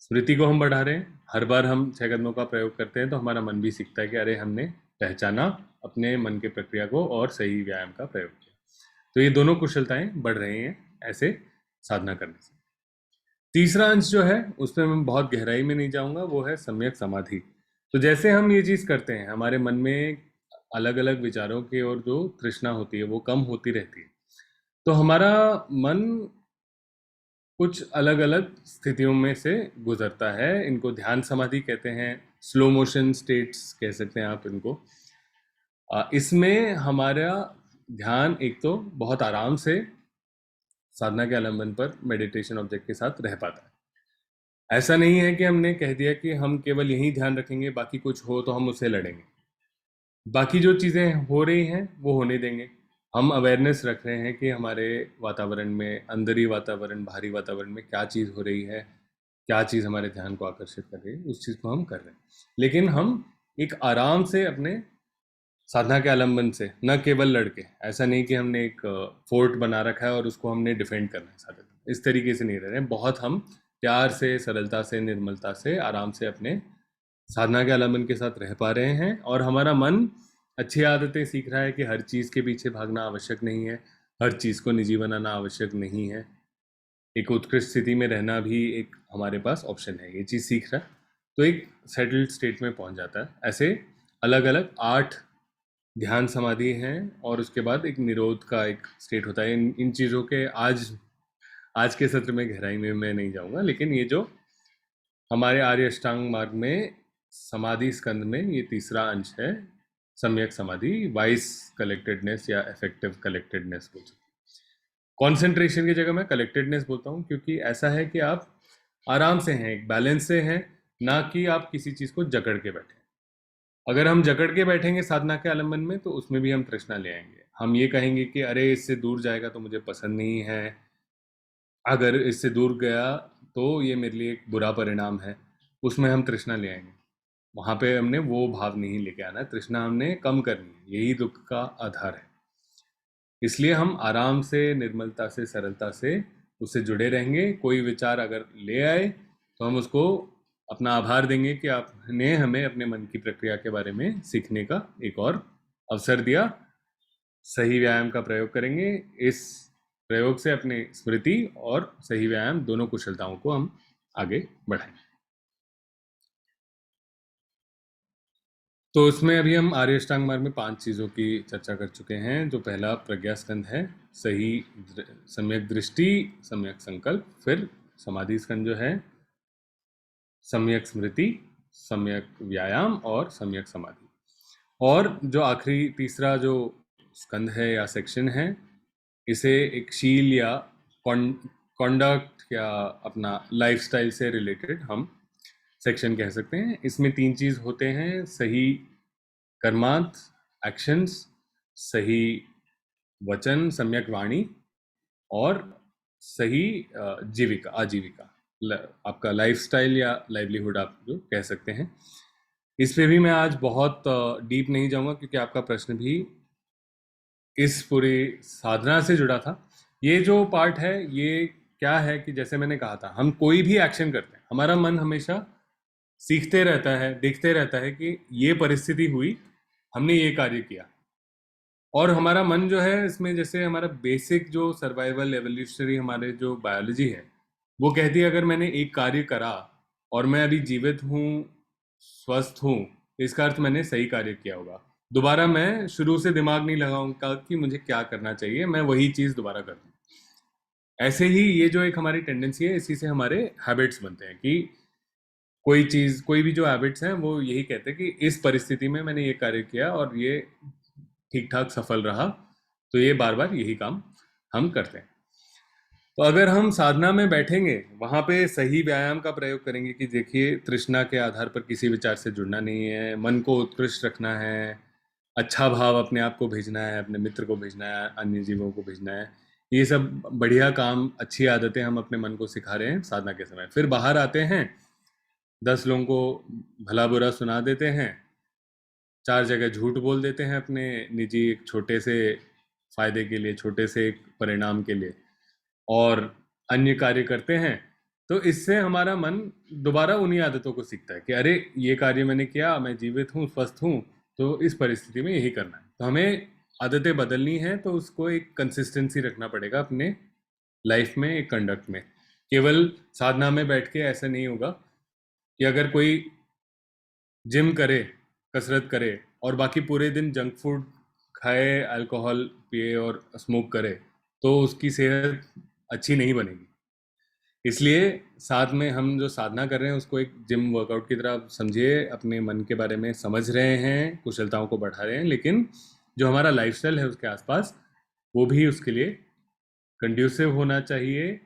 स्मृति को हम बढ़ा रहे हैं, हर बार हम 6 कदमों का प्रयोग करते हैं तो हमारा मन भी सीखता है कि अरे हमने पहचाना अपने मन के प्रक्रिया को और सही व्यायाम का प्रयोग किया। तो ये दोनों कुशलताएं बढ़ रही हैं ऐसे साधना करने से। तीसरा अंश जो है उसमें मैं बहुत गहराई में नहीं जाऊंगा, वो है सम्यक समाधि। तो जैसे हम ये चीज़ करते हैं, हमारे मन में अलग अलग विचारों की ओर जो तृष्णा होती है वो कम होती रहती है, तो हमारा मन कुछ अलग अलग स्थितियों में से गुजरता है। इनको ध्यान समाधि कहते हैं, स्लो मोशन स्टेट्स कह सकते हैं आप इनको। इसमें हमारा ध्यान एक तो बहुत आराम से साधना के आलंबन पर मेडिटेशन ऑब्जेक्ट के साथ रह पाता है। ऐसा नहीं है कि हमने कह दिया कि हम केवल यही ध्यान रखेंगे, बाकी कुछ हो तो हम उससे लड़ेंगे। बाकी जो चीज़ें हो रही हैं वो होने देंगे। हम अवेयरनेस रख रहे हैं कि हमारे वातावरण में, अंदरी वातावरण, बाहरी वातावरण में क्या चीज़ हो रही है, क्या चीज़ हमारे ध्यान को आकर्षित कर रही है, उस चीज़ को हम कर रहे हैं। लेकिन हम एक आराम से अपने साधना के आलंबन से, न केवल लड़के, ऐसा नहीं कि हमने एक फोर्ट बना रखा है और उसको हमने डिफेंड करना है साधना, इस तरीके से नहीं रह रहे हैं। बहुत हम प्यार से, सरलता से, निर्मलता से, आराम से अपने साधना के आलंबन के साथ रह पा रहे हैं। और हमारा मन अच्छी आदतें सीख रहा है कि हर चीज़ के पीछे भागना आवश्यक नहीं है, हर चीज़ को निजी बनाना आवश्यक नहीं है, एक उत्कृष्ट स्थिति में रहना भी एक हमारे पास ऑप्शन है, ये चीज़ सीख रहा है तो एक सेटल्ड स्टेट में पहुंच जाता है। ऐसे अलग अलग 8 ध्यान समाधि हैं और उसके बाद एक निरोध का एक स्टेट होता है। इन चीज़ों के आज के सत्र में गहराई में मैं नहीं जाऊंगा, लेकिन ये जो हमारे आर्य अष्टांग मार्ग में समाधि स्कंद में ये तीसरा अंश है, सम्यक समाधि, वाइस कलेक्टेडनेस या इफेक्टिव कलेक्टेडनेस बोलते हैं। कॉन्सेंट्रेशन की जगह मैं कलेक्टेडनेस बोलता हूँ, क्योंकि ऐसा है कि आप आराम से हैं, एक बैलेंस से हैं, ना कि आप किसी चीज़ को जकड़ के बैठे। अगर हम जकड़ के बैठेंगे साधना के आलंबन में तो उसमें भी हम तृष्णा ले आएंगे। हम ये कहेंगे कि अरे इससे दूर जाएगा तो मुझे पसंद नहीं है, अगर इससे दूर गया तो ये मेरे लिए एक बुरा परिणाम है, उसमें हम तृष्णा ले आएंगे। वहाँ पे हमने वो भाव नहीं लेके आना है, तृष्णा हमने कम करनी है, यही दुख का आधार है। इसलिए हम आराम से, निर्मलता से, सरलता से उससे जुड़े रहेंगे। कोई विचार अगर ले आए तो हम उसको अपना आभार देंगे कि आपने हमें अपने मन की प्रक्रिया के बारे में सीखने का एक और अवसर दिया। सही व्यायाम का प्रयोग करेंगे, इस प्रयोग से अपनी स्मृति और सही व्यायाम दोनों कुशलताओं को हम आगे बढ़ाएंगे। तो इसमें अभी हम आर्य अष्टांग मार्ग में 5 चीज़ों की चर्चा कर चुके हैं। जो पहला प्रज्ञा स्कंद है, सही सम्यक दृष्टि, सम्यक संकल्प। फिर समाधि स्कंद जो है, सम्यक स्मृति, सम्यक व्यायाम और सम्यक समाधि। और जो आखिरी तीसरा जो स्कंद है या सेक्शन है, इसे एक शील या कॉन्डक्ट या अपना लाइफस्टाइल से रिलेटेड हम सेक्शन कह सकते हैं। इसमें 3 चीज़ होते हैं, सही कर्मांत, एक्शंस, सही वचन, सम्यक वाणी, और सही जीविका, आजीविका, आपका लाइफस्टाइल या लाइवलीहुड आप जो कह सकते हैं। इस पे भी मैं आज बहुत डीप नहीं जाऊंगा, क्योंकि आपका प्रश्न भी इस पूरी साधना से जुड़ा था। ये जो पार्ट है ये क्या है कि जैसे मैंने कहा था, हम कोई भी एक्शन करते हैं, हमारा मन हमेशा सीखते रहता है, देखते रहता है कि ये परिस्थिति हुई, हमने ये कार्य किया। और हमारा मन जो है इसमें, जैसे हमारा बेसिक जो सर्वाइवल एवोल्यूशनरी हमारे जो बायोलॉजी है, वो कहती है अगर मैंने एक कार्य करा और मैं अभी जीवित हूँ, स्वस्थ हूँ, इसका अर्थ मैंने सही कार्य किया होगा। दोबारा मैं शुरू से दिमाग नहीं लगाऊंगा कि मुझे क्या करना चाहिए, मैं वही चीज़ दोबारा कर दूँ। ऐसे ही ये जो एक हमारी टेंडेंसी है, इसी से हमारे हैबिट्स बनते हैं कि कोई चीज़, कोई भी जो हैबिट्स हैं वो यही कहते हैं कि इस परिस्थिति में मैंने ये कार्य किया और ये ठीक ठाक सफल रहा, तो ये बार बार यही काम हम करते हैं। तो अगर हम साधना में बैठेंगे, वहाँ पे सही व्यायाम का प्रयोग करेंगे कि देखिए तृष्णा के आधार पर किसी विचार से जुड़ना नहीं है, मन को उत्कृष्ट रखना है, अच्छा भाव अपने आप को भेजना है, अपने मित्र को भेजना है, अन्य जीवों को भेजना है। ये सब बढ़िया काम, अच्छी आदतें हम अपने मन को सिखा रहे हैं साधना के समय। फिर बाहर आते हैं, 10 लोगों को भला बुरा सुना देते हैं, 4 जगह झूठ बोल देते हैं अपने निजी एक छोटे से फायदे के लिए, छोटे से एक परिणाम के लिए, और अन्य कार्य करते हैं। तो इससे हमारा मन दोबारा उन्हीं आदतों को सीखता है कि अरे ये कार्य मैंने किया, मैं जीवित हूँ, स्वस्थ हूँ, तो इस परिस्थिति में यही करना है। तो हमें आदतें बदलनी है, तो उसको एक कंसिस्टेंसी रखना पड़ेगा अपने लाइफ में, एक कंडक्ट में। केवल साधना में बैठ के ऐसा नहीं होगा कि अगर कोई जिम करे, कसरत करे और बाकी पूरे दिन जंक फूड खाए, अल्कोहल पिए और स्मोक करे, तो उसकी सेहत अच्छी नहीं बनेगी। इसलिए साथ में हम जो साधना कर रहे हैं उसको एक जिम वर्कआउट की तरह समझिए, अपने मन के बारे में समझ रहे हैं, कुशलताओं को बढ़ा रहे हैं, लेकिन जो हमारा लाइफस्टाइल है उसके आसपास, वो भी उसके लिए कंड्यूसिव होना चाहिए।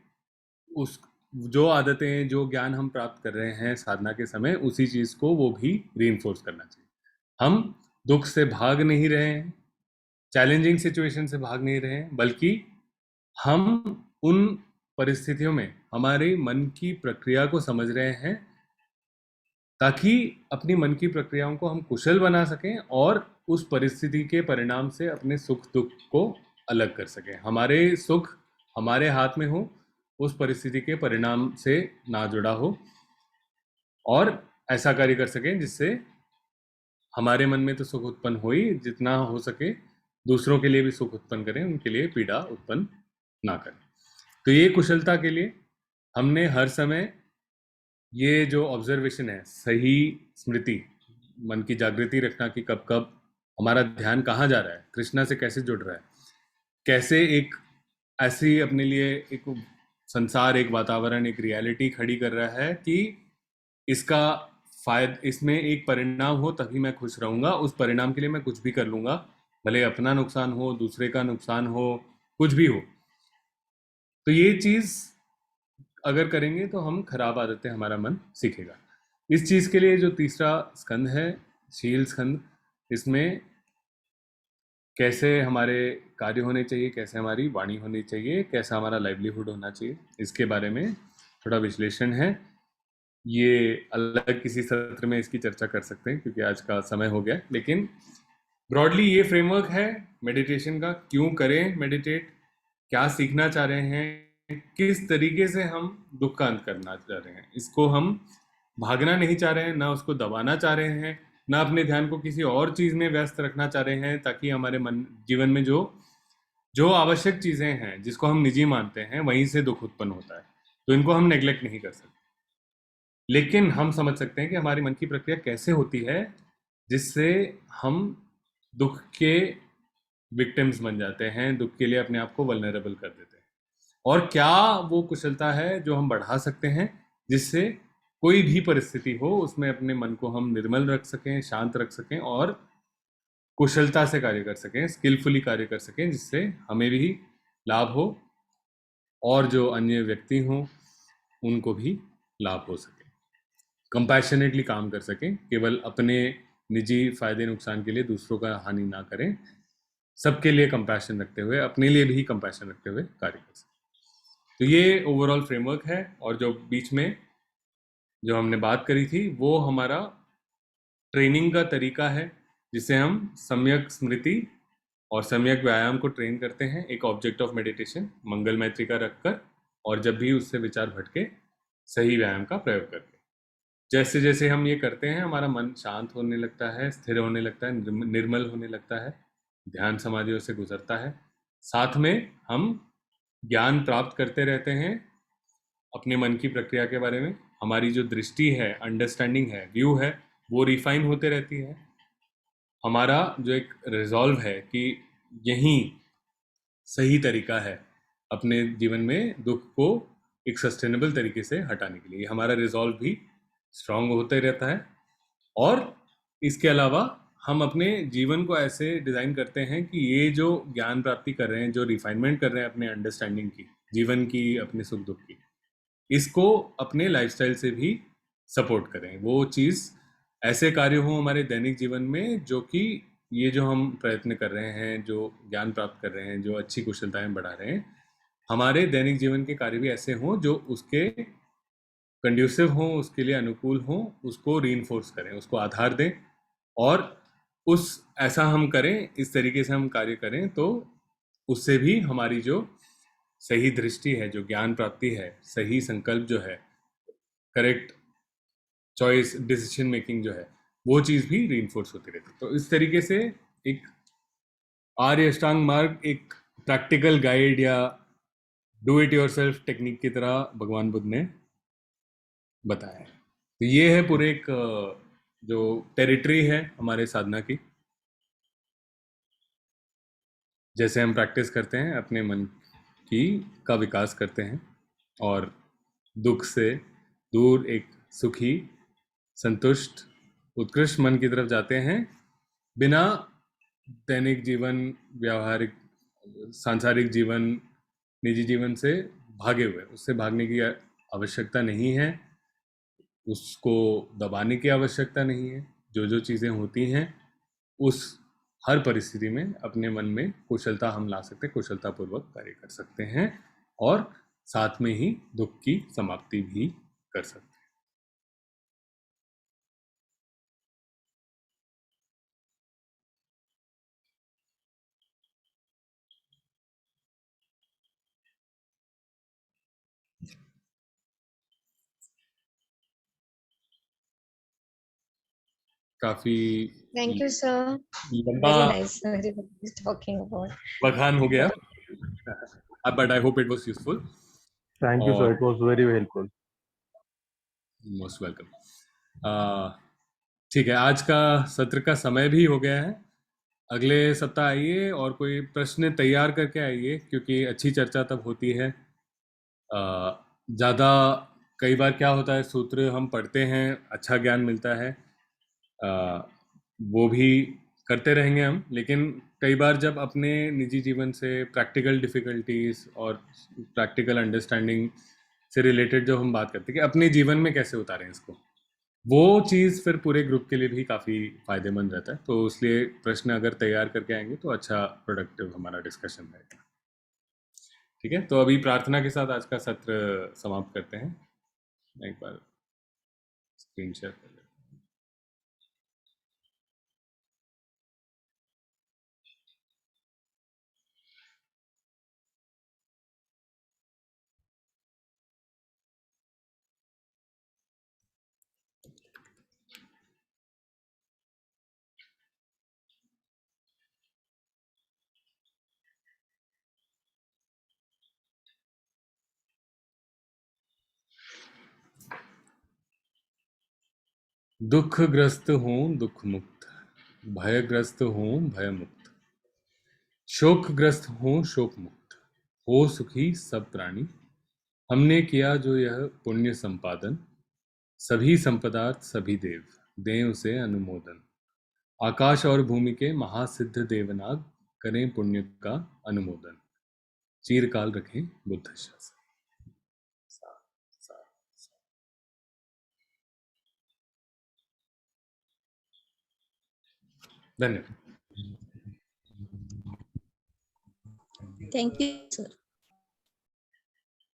उस जो आदतें, जो ज्ञान हम प्राप्त कर रहे हैं साधना के समय, उसी चीज़ को वो भी रीइंफोर्स करना चाहिए। हम दुख से भाग नहीं रहे हैं, चैलेंजिंग सिचुएशन से भाग नहीं रहे हैं, बल्कि हम उन परिस्थितियों में हमारे मन की प्रक्रिया को समझ रहे हैं, ताकि अपनी मन की प्रक्रियाओं को हम कुशल बना सकें और उस परिस्थिति के परिणाम से अपने सुख दुख को अलग कर सकें। हमारे सुख हमारे हाथ में हो, उस परिस्थिति के परिणाम से ना जुड़ा हो, और ऐसा कार्य कर सकें जिससे हमारे मन में तो सुख उत्पन्न हो ही, जितना हो सके दूसरों के लिए भी सुख उत्पन्न करें, उनके लिए पीड़ा उत्पन्न ना करें। तो ये कुशलता के लिए हमने हर समय ये जो ऑब्जर्वेशन है, सही स्मृति, मन की जागृति रखना कि कब कब हमारा ध्यान कहाँ जा रहा है, कृष्णा से कैसे जुड़ रहा है, कैसे एक ऐसी अपने लिए एक संसार, एक वातावरण, एक रियलिटी खड़ी कर रहा है कि इसका फायदा, इसमें एक परिणाम हो तभी मैं खुश रहूंगा, उस परिणाम के लिए मैं कुछ भी कर लूंगा, भले अपना नुकसान हो, दूसरे का नुकसान हो, कुछ भी हो। तो ये चीज अगर करेंगे तो हम खराब आदतें, हमारा मन सीखेगा। इस चीज के लिए जो तीसरा स्कंद है, शील स्कंद, इसमें कैसे हमारे कार्य होने चाहिए, कैसे हमारी वाणी होनी चाहिए, कैसा हमारा लाइवलीहुड होना चाहिए, इसके बारे में थोड़ा विश्लेषण है। ये अलग किसी सत्र में इसकी चर्चा कर सकते हैं क्योंकि आज का समय हो गया, लेकिन ब्रॉडली ये फ्रेमवर्क है मेडिटेशन का। क्यों करें मेडिटेट, क्या सीखना चाह रहे हैं, किस तरीके से हम दुख का अंत करना चाह रहे हैं, इसको हम भागना नहीं चाह रहे हैं, ना उसको दबाना चाह रहे हैं, ना अपने ध्यान को किसी और चीज में व्यस्त रखना चाह रहे हैं, ताकि हमारे मन जीवन में जो जो आवश्यक चीजें हैं जिसको हम निजी मानते हैं वहीं से दुख उत्पन्न होता है, तो इनको हम नेग्लेक्ट नहीं कर सकते। लेकिन हम समझ सकते हैं कि हमारी मन की प्रक्रिया कैसे होती है जिससे हम दुख के विक्टिम्स बन जाते हैं, दुख के लिए अपने आप को वल्नरेबल कर देते हैं, और क्या वो कुशलता है जो हम बढ़ा सकते हैं जिससे कोई भी परिस्थिति हो उसमें अपने मन को हम निर्मल रख सकें, शांत रख सकें और कुशलता से कार्य कर सकें, स्किलफुली कार्य कर सकें, जिससे हमें भी लाभ हो और जो अन्य व्यक्ति हों उनको भी लाभ हो सके, कंपैशनेटली काम कर सकें, केवल अपने निजी फायदे नुकसान के लिए दूसरों का हानि ना करें, सबके लिए कंपैशन रखते हुए, अपने लिए भी कंपैशन रखते हुए कार्य कर सकें। तो ये ओवरऑल फ्रेमवर्क है, और जो बीच में जो हमने बात करी थी वो हमारा ट्रेनिंग का तरीका है, जिसे हम सम्यक स्मृति और सम्यक व्यायाम को ट्रेन करते हैं एक ऑब्जेक्ट ऑफ मेडिटेशन मंगल मैत्री का रखकर, और जब भी उससे विचार भटके सही व्यायाम का प्रयोग करके। जैसे जैसे हम ये करते हैं हमारा मन शांत होने लगता है, स्थिर होने लगता है, निर्मल होने लगता है, ध्यान समाधियों से गुजरता है, साथ में हम ज्ञान प्राप्त करते रहते हैं, अपने मन की प्रक्रिया के बारे में, हमारी जो दृष्टि है, अंडरस्टैंडिंग है, व्यू है, वो रिफाइन होते रहती है। हमारा जो एक रिजॉल्व है कि यही सही तरीका है अपने जीवन में दुख को एक सस्टेनेबल तरीके से हटाने के लिए, हमारा रिजॉल्व भी स्ट्रांग होते रहता है। और इसके अलावा हम अपने जीवन को ऐसे डिज़ाइन करते हैं कि ये जो ज्ञान प्राप्ति कर रहे हैं, जो रिफाइनमेंट कर रहे हैं अपने अंडरस्टैंडिंग की, जीवन की, अपने सुख दुख की, इसको अपने लाइफस्टाइल से भी सपोर्ट करें। वो चीज़ ऐसे कार्य हों हमारे दैनिक जीवन में जो कि ये जो हम प्रयत्न कर रहे हैं, जो ज्ञान प्राप्त कर रहे हैं, जो अच्छी कुशलताएं बढ़ा रहे हैं, हमारे दैनिक जीवन के कार्य भी ऐसे हों जो उसके कंड्यूसिव हों, उसके लिए अनुकूल हों, उसको रीइंफोर्स करें, उसको आधार दें। और उस ऐसा हम करें, इस तरीके से हम कार्य करें तो उससे भी हमारी जो सही दृष्टि है, जो ज्ञान प्राप्ति है, सही संकल्प जो है, करेक्ट चॉइस, डिसीजन मेकिंग जो है, वो चीज़ भी रीइंफोर्स होती रहती है। तो इस तरीके से एक आर्य अष्टांग मार्ग एक प्रैक्टिकल गाइड या डू इट योरसेल्फ टेक्निक की तरह भगवान बुद्ध ने बताया है। तो ये है पूरे एक जो टेरिटरी है हमारे साधना की, जैसे हम प्रैक्टिस करते हैं अपने मन की का विकास करते हैं और दुख से दूर एक सुखी, संतुष्ट, उत्कृष्ट मन की तरफ जाते हैं, बिना दैनिक जीवन, व्यावहारिक, सांसारिक जीवन, निजी जीवन से भागे हुए। उससे भागने की आवश्यकता नहीं है, उसको दबाने की आवश्यकता नहीं है। जो जो चीज़ें होती हैं उस हर परिस्थिति में अपने मन में कुशलता हम ला सकते हैं, कुशलतापूर्वक कार्य कर सकते हैं और साथ में ही दुख की समाप्ति भी कर सकते हैं। काफी Thank you, sir. लंबा Very nice. Very nice talking about. बखान हो गया, but I hope it was useful. Thank you, sir. और It was very helpful. Most welcome. ठीक है, आज का सत्र का समय भी हो गया है। अगले सप्ताह आइए और कोई प्रश्न तैयार करके आइए, क्योंकि अच्छी चर्चा तब होती है। ज़्यादा कई बार क्या होता है, सूत्र हम पढ़ते हैं, अच्छा ज्ञान मिलता है, वो भी करते रहेंगे हम, लेकिन कई बार जब अपने निजी जीवन से प्रैक्टिकल डिफ़िकल्टीज और प्रैक्टिकल अंडरस्टैंडिंग से रिलेटेड जो हम बात करते हैं कि अपने जीवन में कैसे उतारें इसको, वो चीज़ फिर पूरे ग्रुप के लिए भी काफ़ी फ़ायदेमंद रहता है। तो इसलिए प्रश्न अगर तैयार करके आएंगे तो अच्छा प्रोडक्टिव हमारा डिस्कशन रहेगा। ठीक है, तो अभी प्रार्थना के साथ आज का सत्र समाप्त करते हैं। मैं एक बार स्क्रीन शेयर कर लेता हूँ। दुखग्रस्त हूँ दुख मुक्त, भयग्रस्त हूँ भय मुक्त, शोकग्रस्त हूँ शोक मुक्त, हो सुखी सब प्राणी। हमने किया जो यह पुण्य संपादन, सभी संपदार्थ सभी देव दें उसे अनुमोदन। आकाश और भूमि के महासिद्ध देवनाग करें पुण्य का अनुमोदन, चीरकाल रखें बुद्ध शासन। धन्यवाद। Thank you, sir.